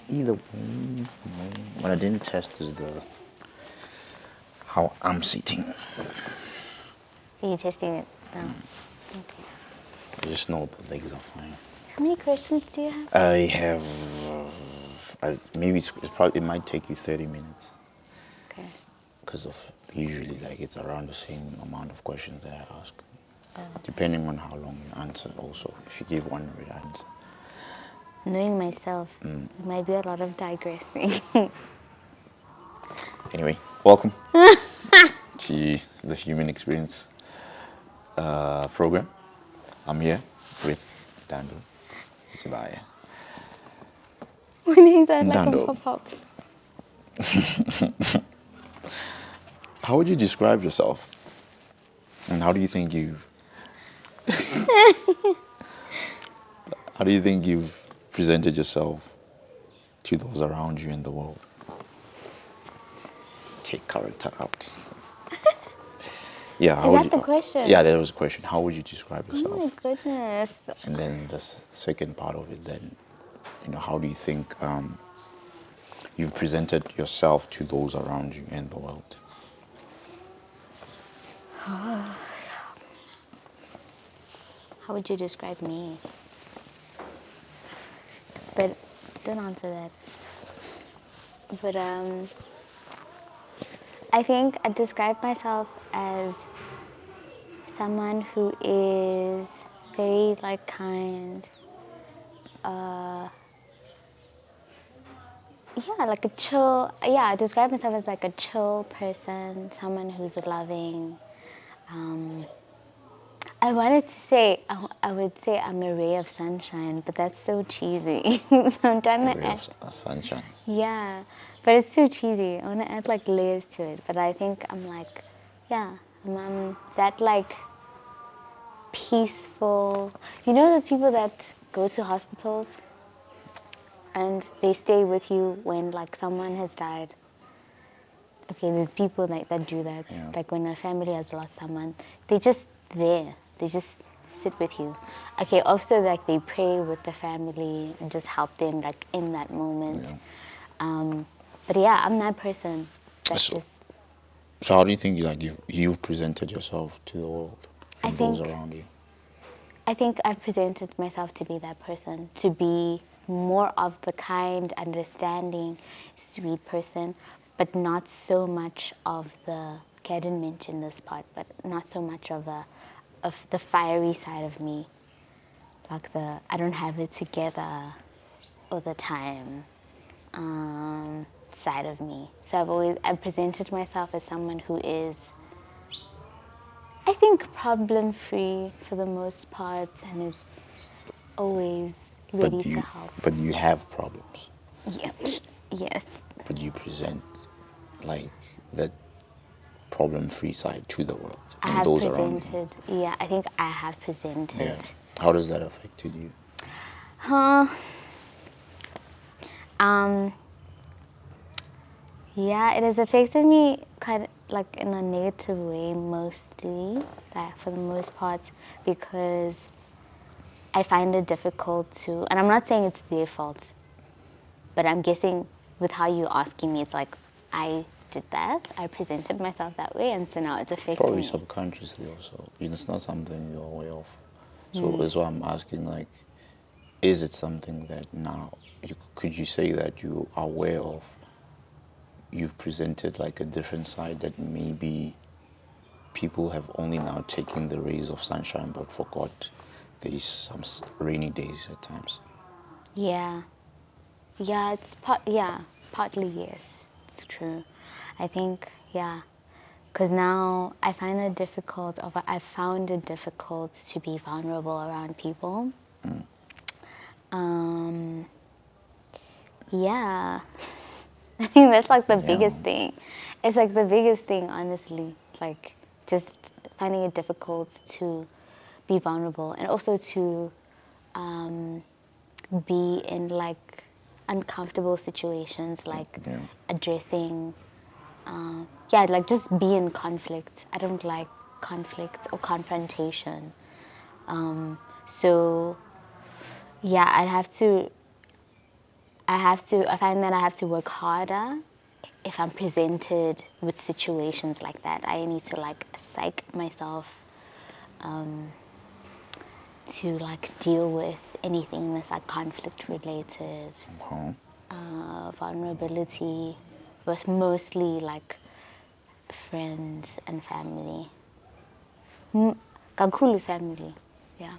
Either way, what I didn't test is how I'm sitting. Are you testing it now? Okay. I just know the legs are fine. How many questions do you have? I have maybe it might take you 30 minutes Okay. because of usually like it's around the same amount of questions that I ask, depending on how long you answer. Also, if you give one word answer. Knowing myself, it might be a lot of digressing. Anyway, welcome to the Human Experience program. I'm here with Ntando. Sibaya. When he sounds like a Ntando, pop-ups. how would you describe yourself? And how do you think you've presented yourself to those around you in the world? Take character out. Yeah, Is that the question? Yeah, there was a question. How would you describe yourself? Oh my goodness. And then the second part of it, then, how do you think you've presented yourself to those around you in the world? How would you describe me? But don't answer that. But I think I describe myself as someone who is very like kind. Yeah, like a chill. Yeah, I describe myself as like a chill person, someone who's loving. I wanted to say, I would say I'm a ray of sunshine, but that's so cheesy. So I'm trying A to ray add, of sunshine. yeah, but it's too cheesy. I want to add like layers to it, but I think I'm like, yeah, I'm that like peaceful. You know those people that go to hospitals and they stay with you when like someone has died? Okay, there's people like that do that. Yeah. Like when a family has lost someone, they just there. They just sit with you. Okay, also like they pray with the family and just help them like in that moment. Yeah. But yeah, I'm that person that So, just. so how do you think you've presented yourself to the world I and those think around you? I think I've presented myself to be that person, to be more of the kind, understanding, sweet person, but not so much of the. Okay, I didn't mention this part, but not so much of the fiery side of me, like the I don't have it together all the time side of me. So I've presented myself as someone who is, I think, problem free for the most part, and is always ready to help. But you have problems. Yeah. Yes. But you present like that problem-free side to the world I and have those around you. presented. Yeah, I think I have presented. Yeah. How does that affect you? Huh. Um. Yeah, it has affected me kind of like in a negative way mostly, like for the most part, because I find it difficult to, and I'm not saying it's their fault, but I'm guessing with how you're asking me, it's like I did that, I presented myself that way, and so now it's affecting Probably me. subconsciously also. It's not something you're aware of. So that's why I'm asking, like, is it something that now, could you say that you are aware of, you've presented like a different side that maybe people have only now taken the rays of sunshine but forgot there's some rainy days at times? Yeah. Yeah, partly yes, it's true. I think, yeah, because now I find it difficult, or I found it difficult to be vulnerable around people. Um, yeah, I think that's like the Yeah. biggest thing. It's like the biggest thing, honestly. Like just finding it difficult to be vulnerable and also to be in like uncomfortable situations, like Yeah. addressing, yeah, like just be in conflict. I don't like conflict or confrontation. So, yeah, I find that I have to work harder if I'm presented with situations like that. I need to like psych myself to like deal with anything that's like conflict related, vulnerability, with mostly like friends and family. Kakhulu family, yeah.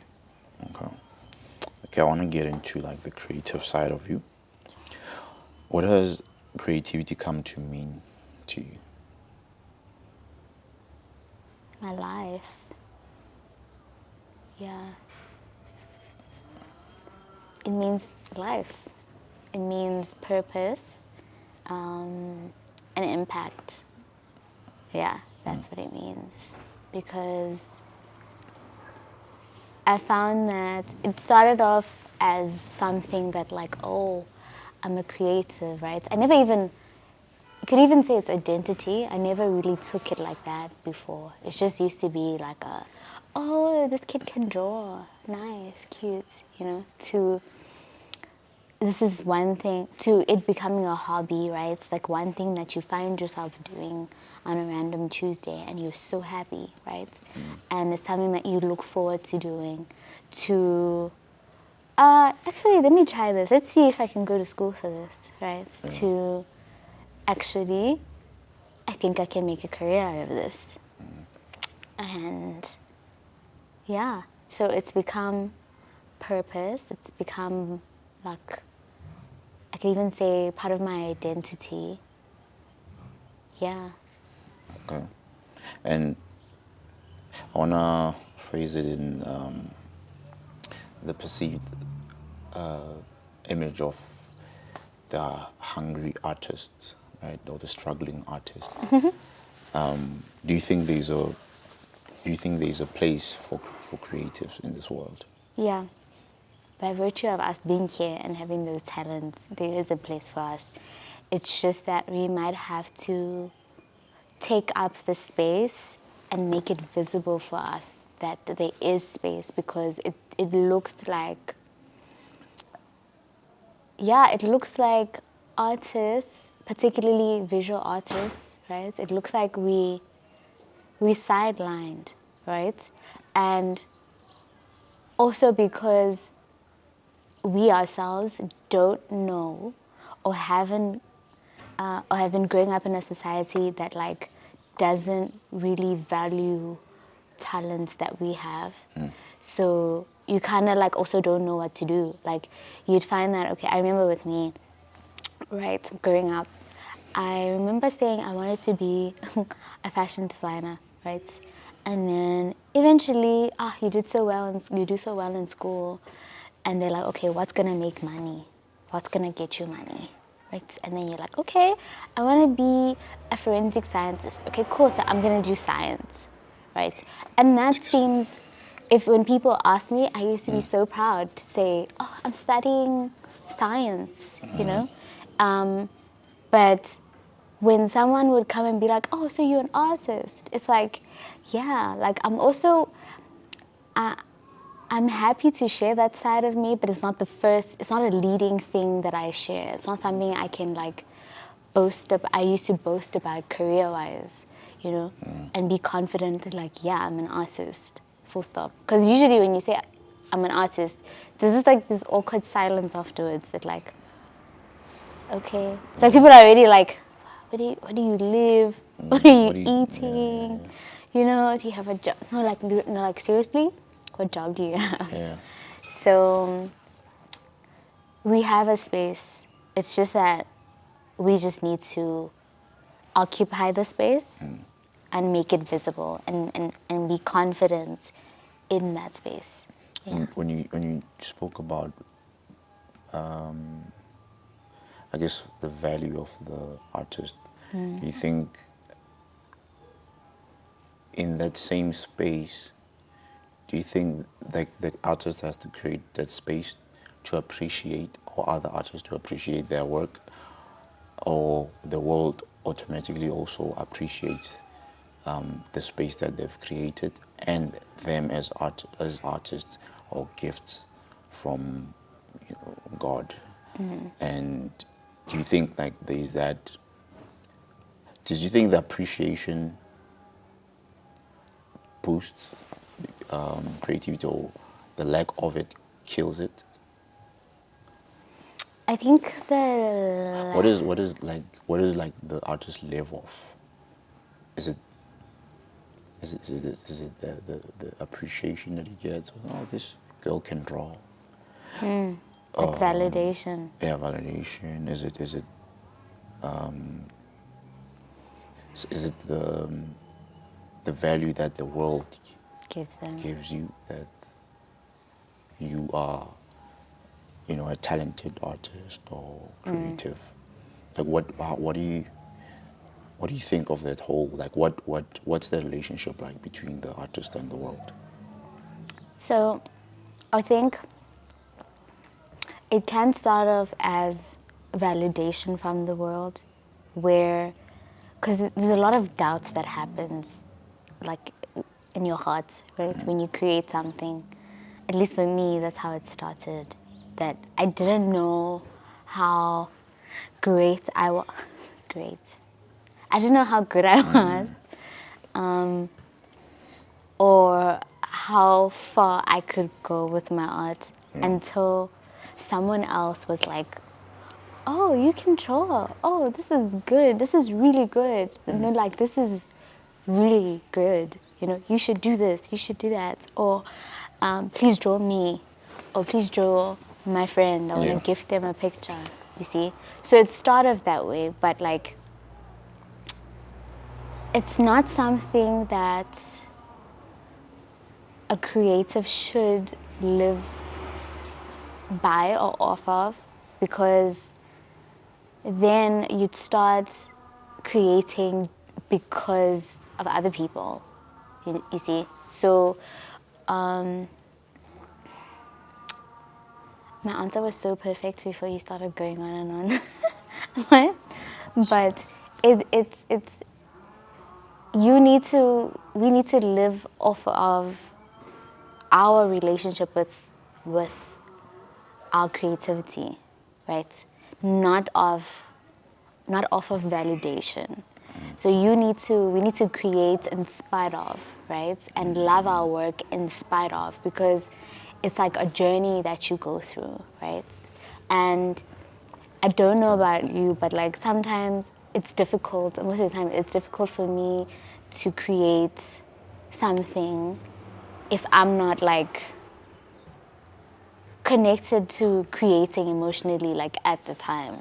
Okay. Okay, I want to get into like the creative side of you. What does creativity come to mean to you? My life, yeah. It means life. It means purpose, and impact. Yeah, that's what it means. Because I found that it started off as something that like, oh, I'm a creative, right? I never even, you could even say it's identity. I never really took it like that before. It just used to be like a, oh, this kid can draw. Nice, cute, to this is one thing, to it becoming a hobby, right? It's like one thing that you find yourself doing on a random Tuesday and you're so happy, right? And it's something that you look forward to doing. To, actually, let me try this. Let's see if I can go to school for this, right? Yeah. To actually, I think I can make a career out of this. And yeah, so it's become purpose. It's become like, I could even say part of my identity. Yeah. Okay. And I want to phrase it in the perceived image of the hungry artist, right, or the struggling artist. Do you think there's a place for creatives in this world? Yeah. By virtue of us being here and having those talents, there is a place for us. It's just that we might have to take up the space and make it visible for us that there is space, because it looks like, yeah, it looks like artists, particularly visual artists, right? It looks like we sidelined, right? And also because we ourselves don't know or haven't or have been growing up in a society that like doesn't really value talents that we have. So you kind of like also don't know what to do. Like you'd find that, okay, I remember with me, right, growing up, I remember saying I wanted to be a fashion designer, right? And then eventually, you do so well in school, and they're like, okay, what's gonna make money? What's gonna get you money, right? And then you're like, okay, I want to be a forensic scientist. Okay, cool. So I'm gonna do science, right? And that seems, if when people ask me, I used to be so proud to say, oh, I'm studying science, you know. But when someone would come and be like, oh, so you're an artist, it's like, yeah, like I'm happy to share that side of me, but it's not it's not a leading thing that I share. It's not something I can like boast about. I used to boast about career-wise, and be confident that like, yeah, I'm an artist, full stop. Because usually when you say I'm an artist, there's just like this awkward silence afterwards that like, okay. It's like people are already like, where do you live? What are you eating? Do you have a job? No, like seriously, what job do you have? Yeah. So we have a space. It's just that we just need to occupy the space and make it visible and be confident in that space. Yeah. When you spoke about, I guess, the value of the artist, do you think in that same space, do you think like the artist has to create that space to appreciate, or other artists to appreciate their work, or the world automatically also appreciates the space that they've created and them as artists or gifts from God? And do you think like there's that? Did you think the appreciation boosts creativity, or the lack of it kills it? I think the What is like the artist live off? Is it the appreciation that he gets? Oh, this girl can draw. like validation Yeah, validation. Is it the value that the world gives them. gives you, that you are, a talented artist or creative? Like what do you think of that whole, like what's the relationship like between the artist and the world? So I think it can start off as validation from the world, where, because there's a lot of doubts that happens, like in your heart, right? When you create something, at least for me, that's how it started. That I didn't know how great I was. Great. I didn't know how good I was, or how far I could go with my art until someone else was like, oh, you can draw. Oh, this is good. This is really good. Like, this is really good. You should do this. You should do that. Or please draw me. Or please draw my friend. I want to Yeah. gift them a picture. You see? So it started that way, but like, it's not something that a creative should live by or off of, because then you'd start creating because of other people, you see. So my answer was so perfect before you started going on and on. What? But it's we need to live off of our relationship with our creativity, right? Not of not off of validation. So we need to create in spite of, right? And love our work in spite of, because it's like a journey that you go through, right? And I don't know about you, but like sometimes it's difficult, most of the time it's difficult for me to create something if I'm not like connected to creating emotionally, like at the time,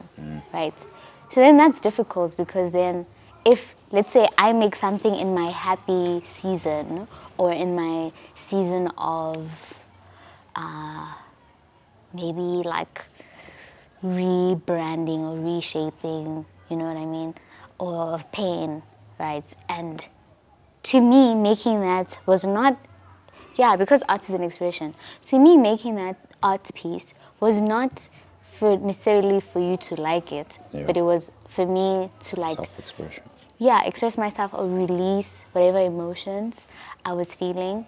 right? So then that's difficult, because then if, let's say, I make something in my happy season, or in my season of maybe like rebranding or reshaping, you know what I mean, or of pain, right? And to me, making that was not, yeah, because art is an expression. To me, making that art piece was not for necessarily for you to like it, Yeah. but it was for me to like, Self-expression. yeah, express myself or release whatever emotions I was feeling.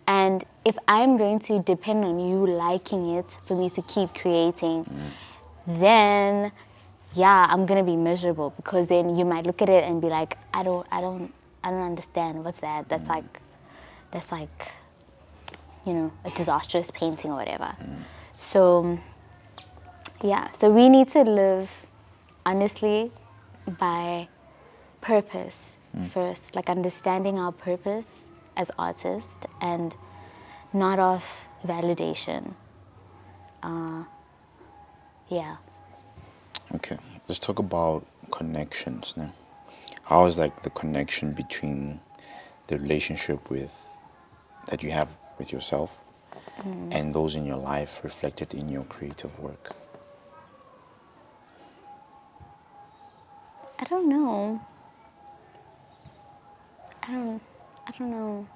And if I'm going to depend on you liking it for me to keep creating, then yeah, I'm gonna be miserable, because then you might look at it and be like, I don't understand. What's that? That's like, a disastrous painting or whatever. So yeah, so we need to live honestly by purpose first, like understanding our purpose as artists, and not of validation. Yeah. Okay, let's talk about connections now. How is like the connection between the relationship that you have with yourself and those in your life reflected in your creative work? I don't know. I don't. I don't know.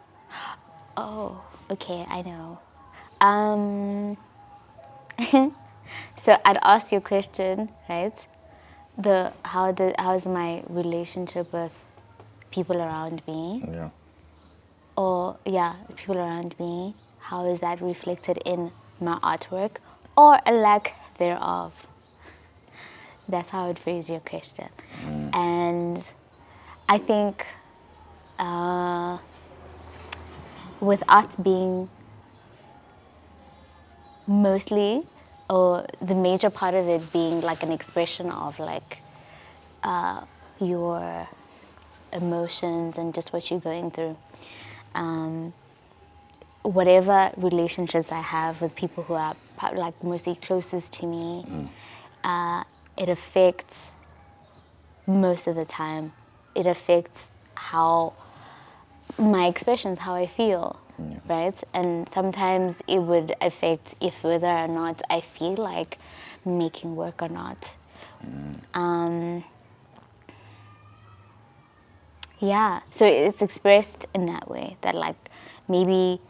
Oh, okay. I know. Um. So I'd ask you a question, right? How's my relationship with people around me, Yeah. or yeah, people around me? How is that reflected in my artwork, or a lack thereof? That's how I would phrase your question. And I think with art being mostly, or the major part of it being like an expression of like your emotions and just what you're going through. Whatever relationships I have with people who are like mostly closest to me, it affects most of the time. It affects how my expressions, how I feel, right? And sometimes it would affect if whether or not I feel like making work or not. Yeah, so it's expressed in that way that like maybe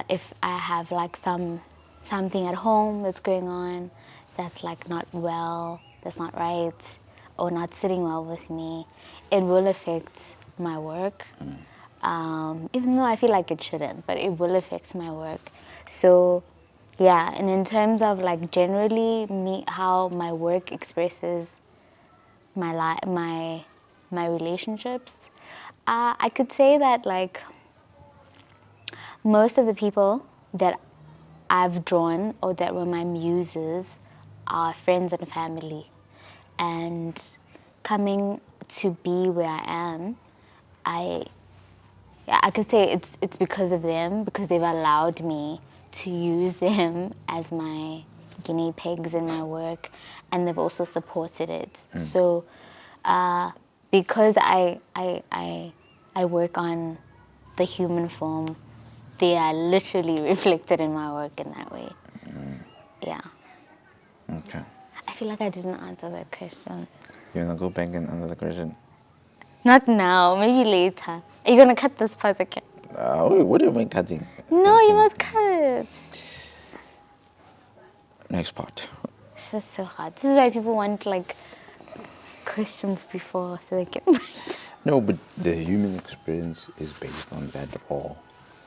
if I have like something at home that's going on that's like not well, that's not right, or not sitting well with me, it will affect my work. Even though I feel like it shouldn't, but it will affect my work. So yeah, and in terms of like generally me how my work expresses my relationships, I could say that like most of the people that I've drawn or that were my muses are friends and family. And coming to be where I am, I I could say it's because of them, because they've allowed me to use them as my guinea pigs in my work, and they've also supported it. So because I work on the human form, they are literally reflected in my work in that way. Yeah. Okay. I feel like I didn't answer that question. You wanna go back and answer the question? Not now, maybe later. Are you gonna cut this part again? What do you mean cutting? No, you must cut it. Next part. This is so hard. This is why people want like questions before so they get right. No, but the human experience is based on that raw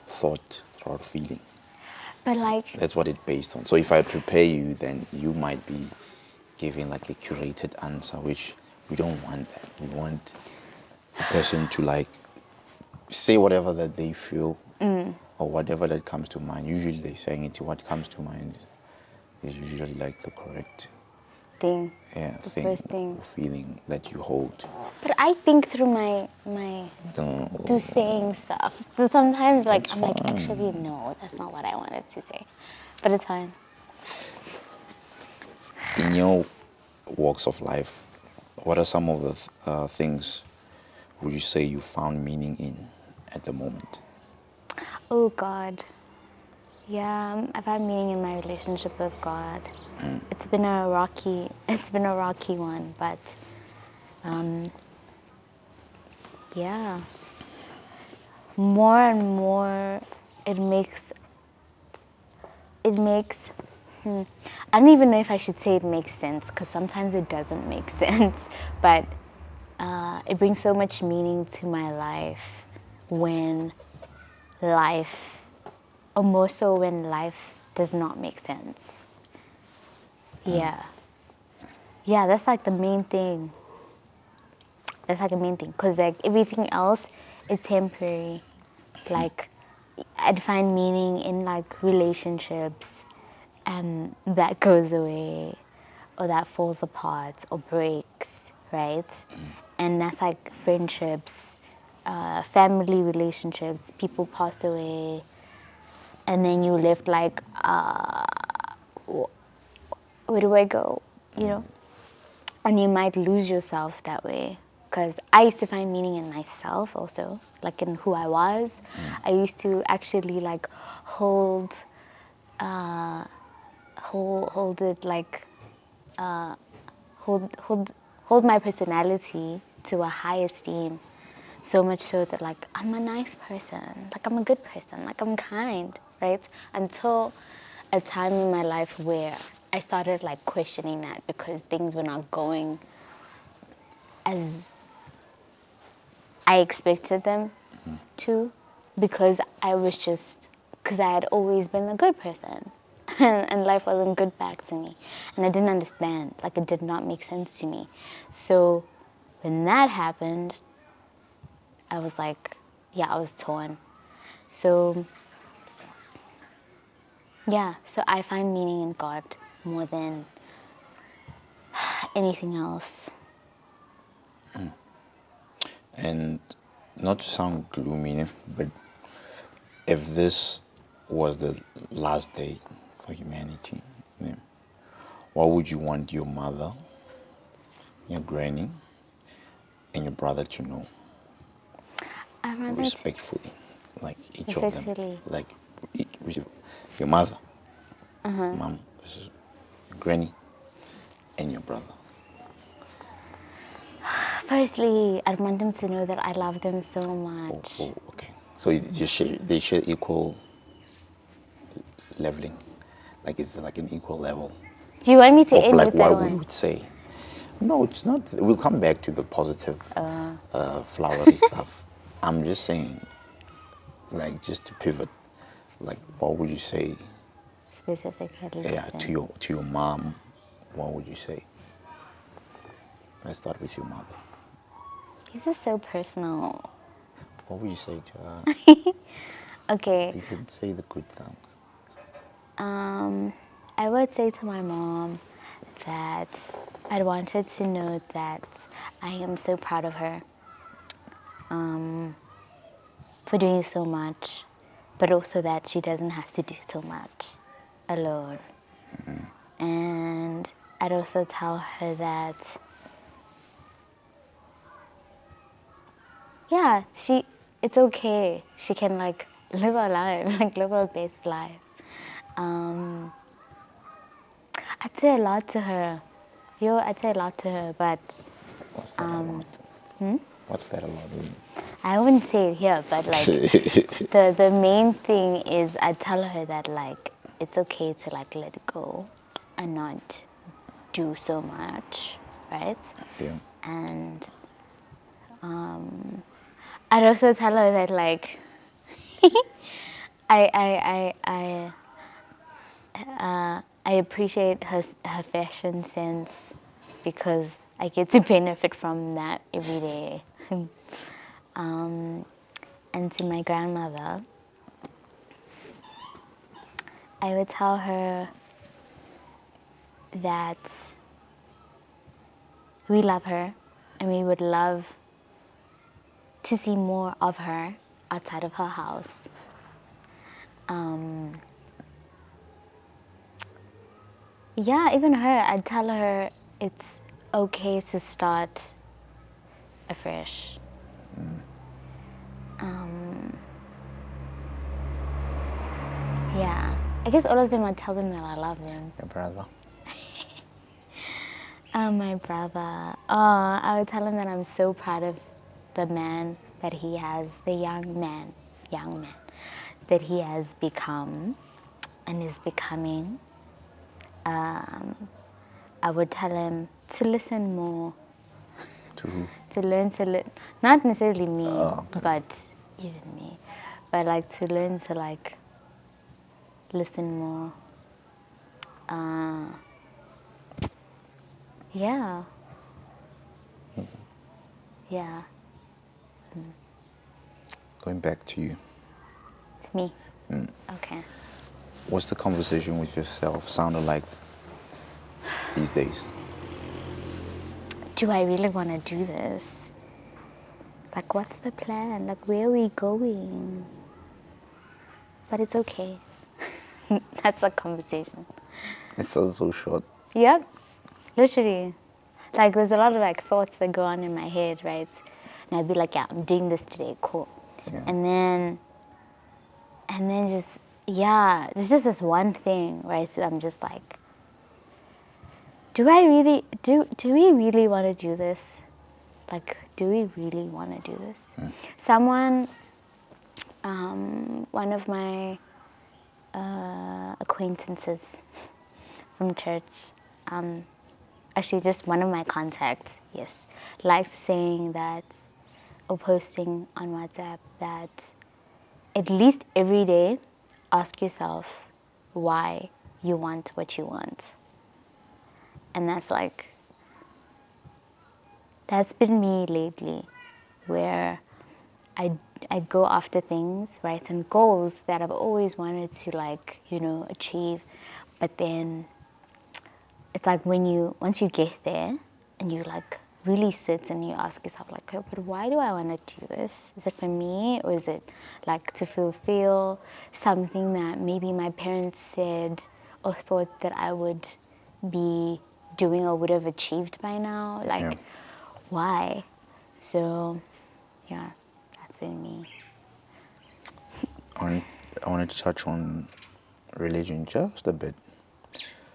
thought, raw feeling. But like, That's what it's based on. So if I prepare you, then you might be giving like a curated answer, which we don't want that. We want the person to like say whatever that they feel or whatever that comes to mind. Usually they're saying it, what comes to mind is usually like the correct thing. The thing first thing. or feeling that you hold. But I think through through saying stuff. So sometimes like That's I'm like, fine. actually no, that's not what I wanted to say. But it's fine. In your walks of life, what are some of the things would you say you found meaning in at the moment? Oh God. Yeah, I've had meaning in my relationship with God. It's been a rocky one, but yeah. More and more it makes I don't even know if I should say it makes sense, because sometimes it doesn't make sense, but it brings so much meaning to my life when life, or more so when life does not make sense. Yeah. Yeah, that's like the main thing. That's like the main thing, because like everything else is temporary. Like I'd find meaning in like relationships, and that goes away or that falls apart or breaks, right? And that's like friendships, family relationships, people pass away, and then you left like, where do I go? You know? And you might lose yourself that way. Because I used to find meaning in myself also, like in who I was. I used to actually like hold it like hold my personality to a high esteem, so much so that like I'm a nice person, like I'm a good person, like I'm kind, right? Until a time in my life where I started like questioning that, because things were not going as I expected them to, because I had always been a good person. and life wasn't good back to me. And I didn't understand. Like, it did not make sense to me. So when that happened, I was like, yeah, I was torn. So, yeah, so I find meaning in God more than anything else. And not to sound gloomy, but if this was the last day for humanity, yeah, what would you want your mother, your granny, and your brother to know? I rather Respectfully, like each of them, respectfully. like your mother, mom, this is your granny, and your brother. Firstly, I want them to know that I love them so Oh, much. oh, okay. So they share equal leveling, like it's like an equal level Do you want me to of end like with that what we one? would say. No, it's not. We'll come back to the positive, flowery stuff. I'm just saying, like, just to pivot, like, what would you say? Specifically Yeah, to them. to your mom, what would you say? Let's start with your mother. This is so personal. What would you say to her? Okay, You can say the good things. I would say to my mom that I wanted to know that I am so proud of her for doing so much, but also that she doesn't have to do so much alone. And I'd also tell her that, yeah, it's okay. She can like live her life, like live her best life. I'd say a lot to her. I'd say a lot to her, but What's that a lot? What's that a lot? I wouldn't say it here, but like the main thing is I tell her that like it's okay to like let go and not do so much, right? Yeah. And I'd also tell her that like I appreciate her fashion sense because I get to benefit from that every day. And to my grandmother, I would tell her that we love her and we would love to see more of her outside of her house. Yeah, even her, I'd tell her it's okay to start afresh. Yeah, I guess all of them, I'd tell them that I love them. Your brother. Oh, my brother. Oh, I would tell him that I'm so proud of the man that he has, the young man that he has become and is becoming. I would tell him to listen more, To who? to learn to not necessarily me, Oh, okay. but even me, but like to learn to like listen more. Yeah, yeah, Going back to you. to me. Okay. What's the conversation with yourself sounding like these days? Do I really want to do this? Like, what's the plan? Like, where are we going? But it's okay. That's the conversation. It sounds so short. Yep, literally. Like, there's a lot of like thoughts that go on in my head, right? And I'd be like, yeah, I'm doing this today, cool. Yeah. And then just, yeah, there's just this one thing, right? So I'm just like, do we really want to do this? Like, do we really want to do this? Someone, one of my acquaintances from church, actually just one of my contacts, yes, likes saying that, or posting on WhatsApp that at least every day, ask yourself why you want what you want. And that's been me lately, where I go after things, right, and goals that I've always wanted to achieve, but then it's like once you get there and you really sit and you ask yourself okay, but why do I want to do this? Is it for me, or is it to fulfill something that maybe my parents said or thought that I would be doing or would have achieved by now? Yeah. Why? So, yeah, that's been me. I wanted to touch on religion just a bit.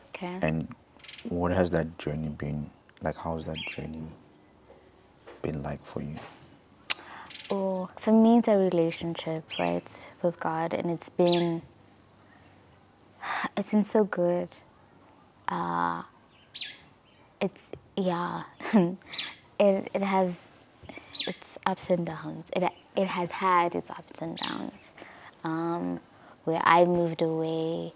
Okay. And what has that journey been like? How's that journey been like for you? Oh, for me, it's a relationship, right, with God, and it's been so good. It's yeah, it has its ups and downs. It has had its ups and downs, where I moved away,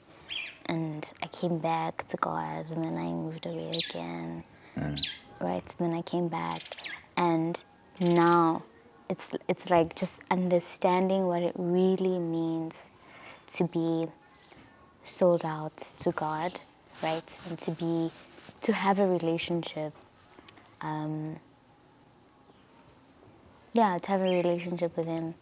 and I came back to God, and then I moved away again, right? And then I came back, and now it's like just understanding what it really means to be sold out to God, right? And to have a relationship. To have a relationship with Him.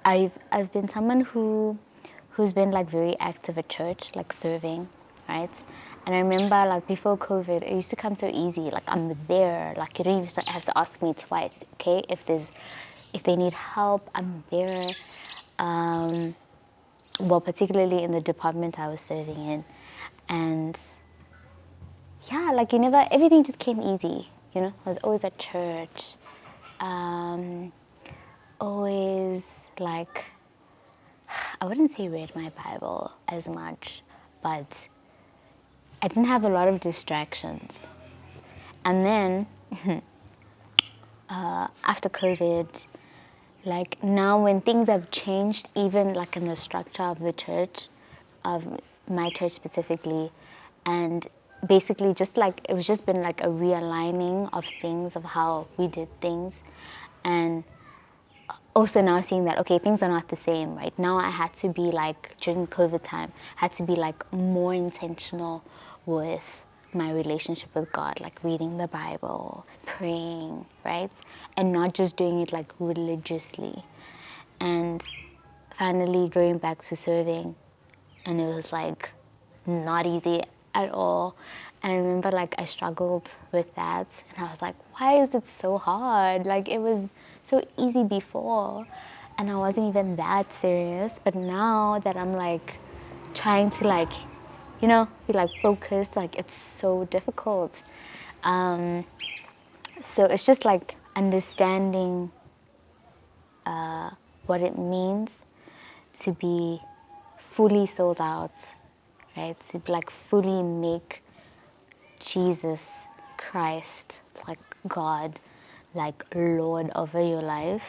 I've been someone who's been very active at church, serving, right? And I remember before COVID, it used to come so easy. I'm there. You don't even have to ask me twice. Okay, if they need help, I'm there. Well, particularly in the department I was serving in, and yeah, everything just came easy. I was always at church. Always I wouldn't say read my Bible as much, but I didn't have a lot of distractions. And then after COVID, now when things have changed, even in the structure of the church, of my church specifically, and basically just it was just been a realigning of things, of how we did things, and also now seeing that okay, things are not the same. Right now, I had to be during COVID time, had to be more intentional with my relationship with God, reading the Bible, praying, right, and not just doing it religiously. And finally going back to serving, and it was not easy at all. And I remember I struggled with that, and I was like, why is it so hard? It was so easy before, and I wasn't even that serious. But now that I'm trying to be focused, it's so difficult. So it's just understanding what it means to be fully sold out, right? To fully make Jesus Christ, God, Lord over your life.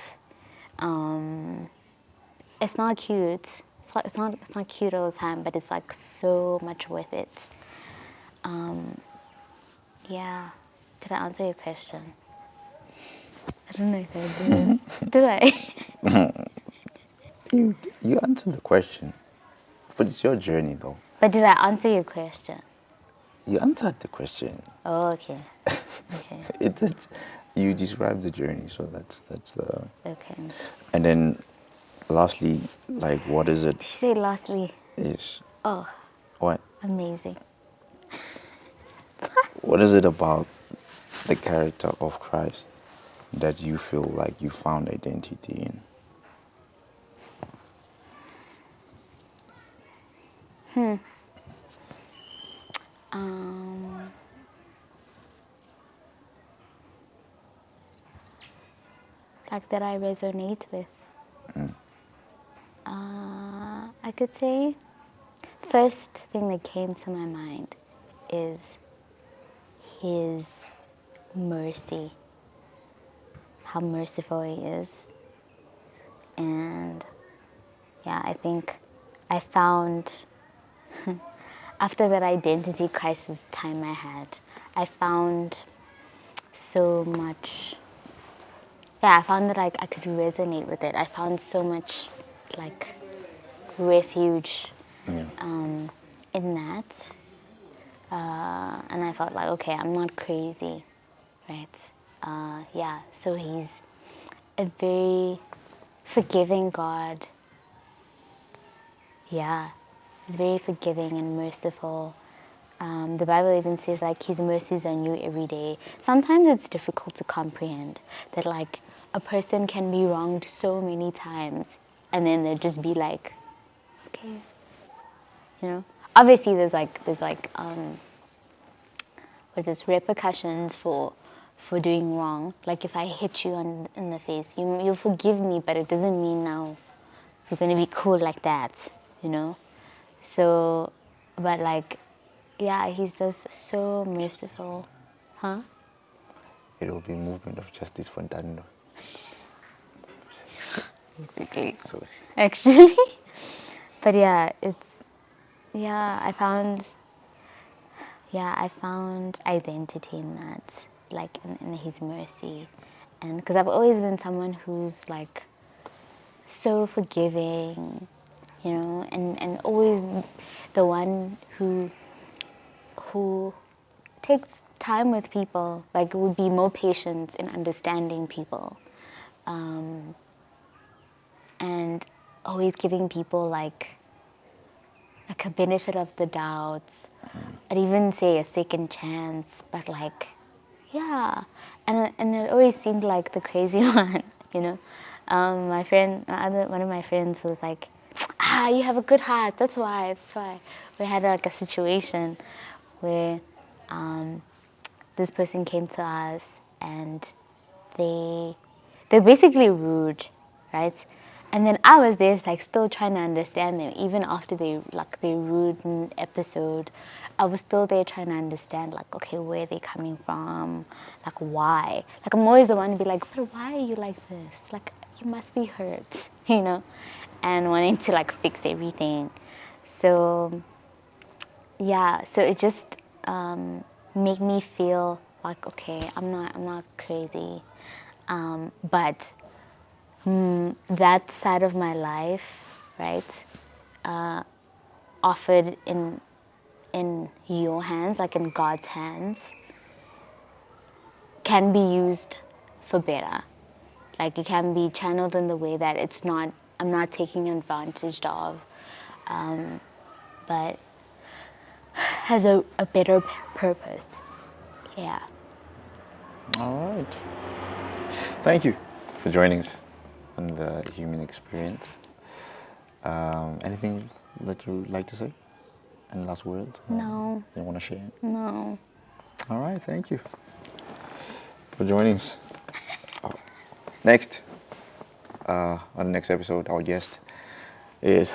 It's not cute. It's not cute all the time, but it's so much worth it. Yeah. Did I answer your question? I don't know if I did. Did I? You answered the question, but it's your journey though. But did I answer your question? You answered the question. Oh, okay. Okay. You described the journey, so that's the. Okay. And then, lastly, what is it? Did you say lastly? Is Oh, what? amazing. What is it about the character of Christ that you feel like you found identity in? That I resonate with. I could say, first thing that came to my mind is His mercy, how merciful He is. And yeah, I think I found after that identity crisis time I had, I found so much. Yeah, I found that I could resonate with it. I found so much like refuge Yeah. in that, and I felt like, okay, I'm not crazy, right? Yeah, so he's a very forgiving God. Yeah, he's very forgiving and merciful. The Bible even says like his mercies are new every day. Sometimes it's difficult to comprehend that like a person can be wronged so many times and then they'll just be like, okay, you know. Obviously, there's what's this, repercussions for doing wrong. Like if I hit you in the face, you'll forgive me, but it doesn't mean now you're gonna be cool like that, you know. So, but like, yeah, he's just so merciful, huh? It will be movement of justice for Ntando. Basically, So actually. But yeah, yeah, I found identity in that, like in his mercy. And because I've always been someone who's like so forgiving, you know, and always the one who takes time with people, like would be more patient in understanding people, and always giving people like a benefit of the doubt. I'd even say a second chance, but like, yeah. And it always seemed like the crazy one, you know. My friend, one of my friends was like, you have a good heart, that's why. We had like a situation where this person came to us and they're basically rude, right? And then I was there, like still trying to understand them, even after they rude episode. I was still there trying to understand, like, okay, where they coming from, like why. Like I'm always the one to be like, but why are you like this? Like you must be hurt, you know, and wanting to like fix everything. So yeah, so it just made me feel like, okay, I'm not crazy, but that side of my life, right, offered in your hands, like in God's hands, can be used for better. Like it can be channeled in the way that I'm not taking advantage of, but has a better purpose. Yeah. all right. Thank you for joining us on the Human Experience. Anything that you would like to say? Any last words? No. You want to share? No. All right, thank you for joining us. Next, on the next episode, our guest is